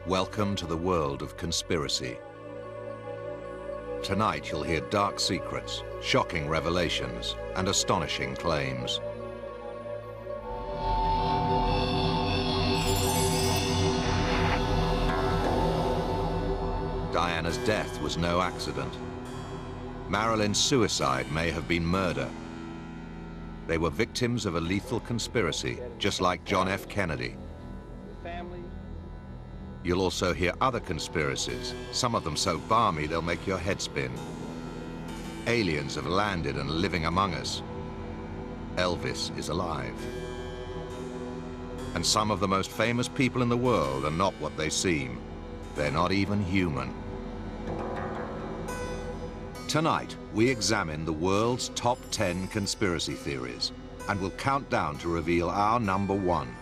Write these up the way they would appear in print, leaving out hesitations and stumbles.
Welcome to the world of conspiracy. Tonight you'll hear dark secrets, shocking revelations, and astonishing claims. Diana's death was no accident. Marilyn's suicide may have been murder. They were victims of a lethal conspiracy, just like John F. Kennedy. You'll also hear other conspiracies, some of them so balmy they'll make your head spin. Aliens have landed and are living among us. Elvis is alive. And some of the most famous people in the world are not what they seem. They're not even human. Tonight, we examine the world's top 10 conspiracy theories, and we'll count down to reveal our number one,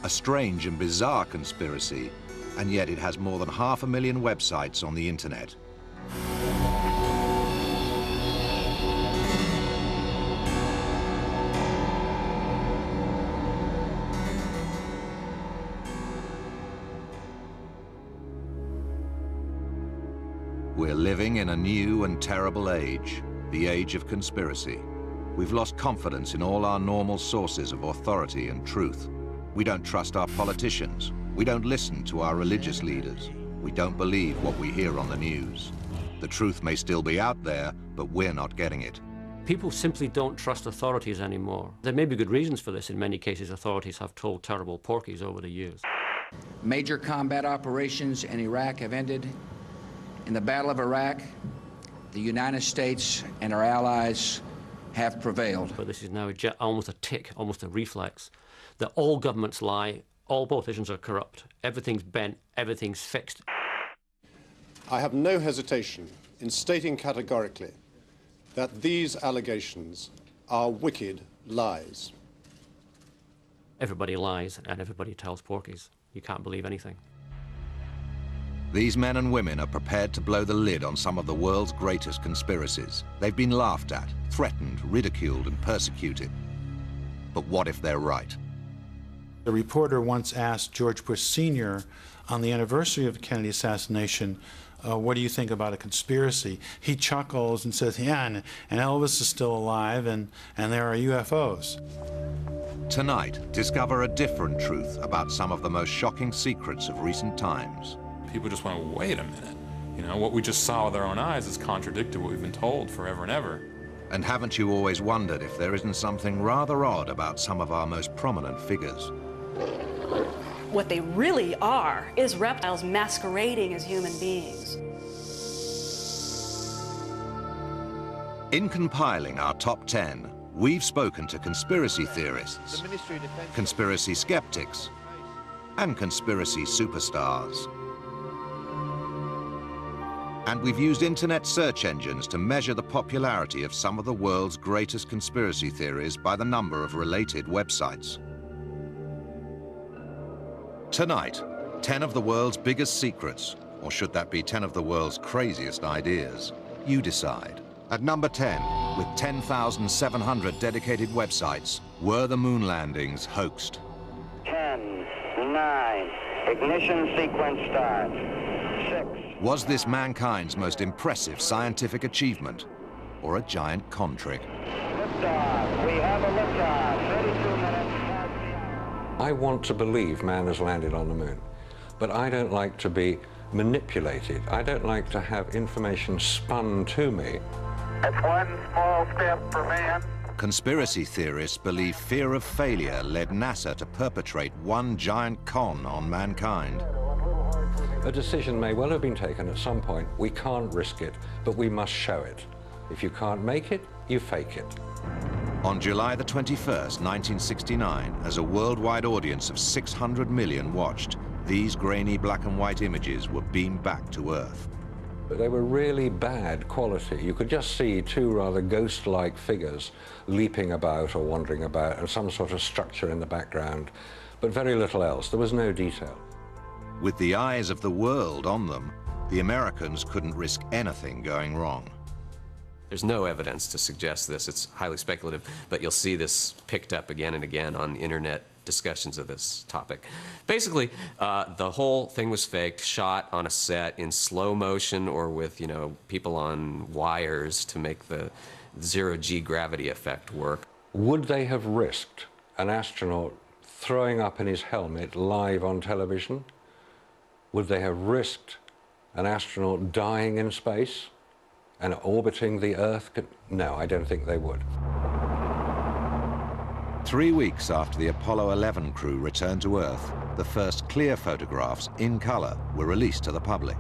a strange and bizarre conspiracy, and yet it has more than 500,000 websites on the internet. We're living in a new and terrible age, the age of conspiracy. We've lost confidence in all our normal sources of authority and truth. We don't trust our politicians. We don't listen to our religious leaders. We don't believe what we hear on the news. The truth may still be out there, but we're not getting it. People simply don't trust authorities anymore. There may be good reasons for this. In many cases, authorities have told terrible porkies over the years. Major combat operations in Iraq have ended. In the Battle of Iraq, the United States and our allies have prevailed. But this is now almost a tick, almost a reflex, that all governments lie, all politicians are corrupt, everything's bent, everything's fixed. I have no hesitation in stating categorically that these allegations are wicked lies. Everybody lies and everybody tells porkies. You can't believe anything. These men and women are prepared to blow the lid on some of the world's greatest conspiracies. They've been laughed at, threatened, ridiculed, and persecuted. But what if they're right? A reporter once asked George Bush Sr. on the anniversary of the Kennedy assassination, what do you think about a conspiracy? He chuckles and says, yeah, and Elvis is still alive, and there are UFOs. Tonight, discover a different truth about some of the most shocking secrets of recent times. People just went, wait a minute. You know, what we just saw with our own eyes is contradicted what we've been told forever and ever. And haven't you always wondered if there isn't something rather odd about some of our most prominent figures? What they really are is reptiles masquerading as human beings. In compiling our top 10, we've spoken to conspiracy theorists, conspiracy skeptics, and conspiracy superstars. And we've used internet search engines to measure the popularity of some of the world's greatest conspiracy theories by the number of related websites. Tonight, 10 of the world's biggest secrets, or should that be 10 of the world's craziest ideas? You decide. At number 10, with 10,700 dedicated websites, were the moon landings hoaxed? 10, 9, ignition sequence start, 6. Was this mankind's most impressive scientific achievement, or a giant con trick? Liftoff. We have a liftoff. 32 minutes. I want to believe man has landed on the moon, but I don't like to be manipulated. I don't like to have information spun to me. That's one small step for man. Conspiracy theorists believe fear of failure led NASA to perpetrate one giant con on mankind. A decision may well have been taken at some point. We can't risk it, but we must show it. If you can't make it, you fake it. On July the 21st, 1969, as a worldwide audience of 600 million watched, these grainy black and white images were beamed back to Earth. But they were really bad quality. You could just see two rather ghost-like figures leaping about or wandering about, and some sort of structure in the background, but very little else. There was no detail. With the eyes of the world on them, the Americans couldn't risk anything going wrong. There's no evidence to suggest this. It's highly speculative, but you'll see this picked up again and again on internet discussions of this topic. Basically, the whole thing was faked, shot on a set in slow motion or with, you know, people on wires to make the zero-G gravity effect work. Would they have risked an astronaut throwing up in his helmet live on television? Would they have risked an astronaut dying in space and orbiting the Earth? No, I don't think they would. 3 weeks after the Apollo 11 crew returned to Earth, the first clear photographs in color were released to the public.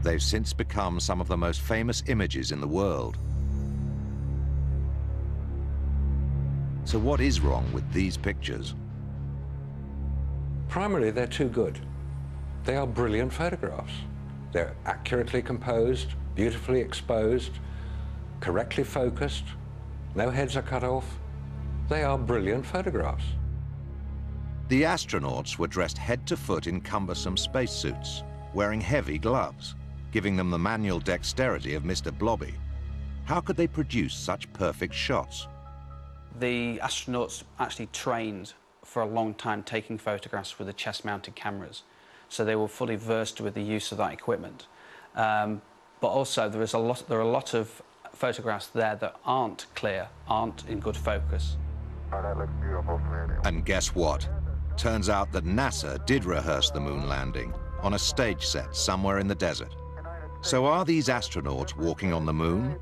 They've since become some of the most famous images in the world. So what is wrong with these pictures? Primarily, they're too good. They are brilliant photographs. They're accurately composed, beautifully exposed, correctly focused. No heads are cut off. They are brilliant photographs. The astronauts were dressed head to foot in cumbersome spacesuits, wearing heavy gloves, giving them the manual dexterity of Mr. Blobby. How could they produce such perfect shots? The astronauts actually trained for a long time taking photographs with the chest-mounted cameras, so they were fully versed with the use of that equipment. But also there are a lot of photographs there that aren't clear, aren't in good focus. Oh, that looks beautiful from here. And guess what? Turns out that NASA did rehearse the moon landing on a stage set somewhere in the desert. So are these astronauts walking on the moon?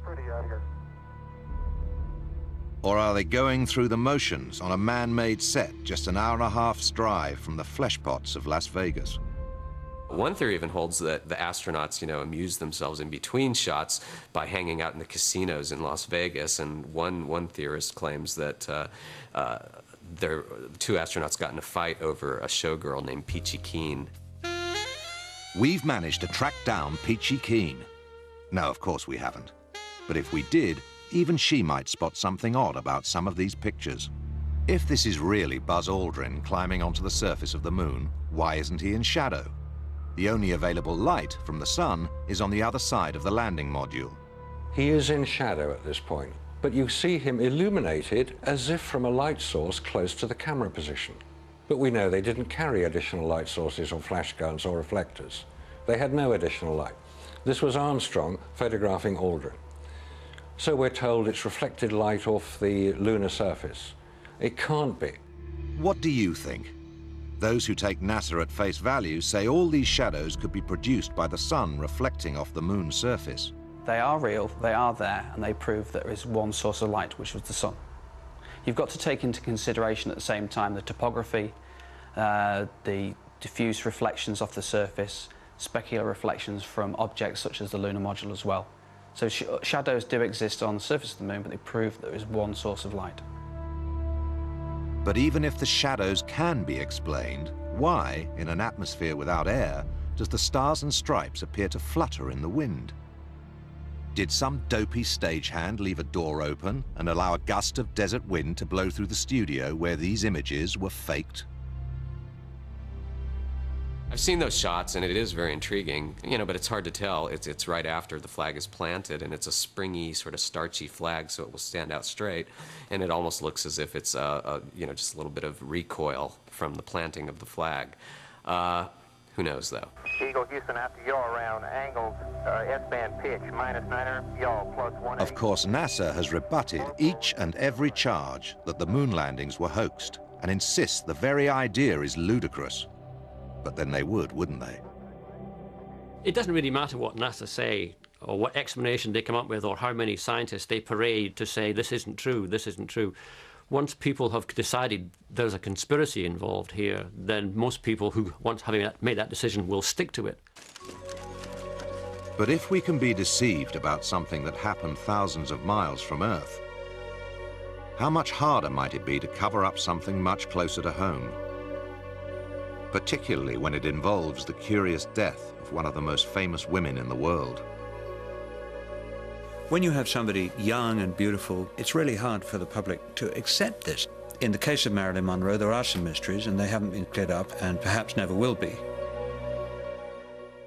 Or are they going through the motions on a man-made set just an hour-and-a-half's drive from the flesh pots of Las Vegas? One theory even holds that the astronauts, you know, amuse themselves in between shots by hanging out in the casinos in Las Vegas. And one theorist claims that two astronauts got in a fight over a showgirl named Peachy Keen. We've managed to track down Peachy Keen. No, of course we haven't. But if we did, even she might spot something odd about some of these pictures. If this is really Buzz Aldrin climbing onto the surface of the moon, why isn't he in shadow? The only available light from the sun is on the other side of the landing module. He is in shadow at this point, but you see him illuminated as if from a light source close to the camera position. But we know they didn't carry additional light sources or flash guns or reflectors. They had no additional light. This was Armstrong photographing Aldrin. So we're told it's reflected light off the lunar surface. It can't be. What do you think? Those who take NASA at face value say all these shadows could be produced by the sun reflecting off the moon's surface. They are real, they are there, and they prove there is one source of light, which was the sun. You've got to take into consideration at the same time the topography, the diffuse reflections off the surface, specular reflections from objects such as the lunar module as well. So shadows do exist on the surface of the moon, but they prove there is one source of light. But even if the shadows can be explained, why, in an atmosphere without air, does the stars and stripes appear to flutter in the wind? Did some dopey stagehand leave a door open and allow a gust of desert wind to blow through the studio where these images were faked? I've seen those shots, and it is very intriguing, you know, but it's hard to tell. It's right after the flag is planted, and it's a springy, sort of starchy flag, so it will stand out straight, and it almost looks as if it's, you know, just a little bit of recoil from the planting of the flag. Who knows, though? Eagle Houston after yaw around angled S-band pitch, -900, yaw, +180. Of course, NASA has rebutted each and every charge that the moon landings were hoaxed and insists the very idea is ludicrous. But then they would, wouldn't they? It doesn't really matter what NASA say or what explanation they come up with or how many scientists they parade to say this isn't true, this isn't true. Once people have decided there's a conspiracy involved here, then most people who, once having made that decision, will stick to it. But if we can be deceived about something that happened thousands of miles from Earth, how much harder might it be to cover up something much closer to home? Particularly when it involves the curious death of one of the most famous women in the world. When you have somebody young and beautiful, it's really hard for the public to accept this. In the case of Marilyn Monroe, there are some mysteries, and they haven't been cleared up, and perhaps never will be.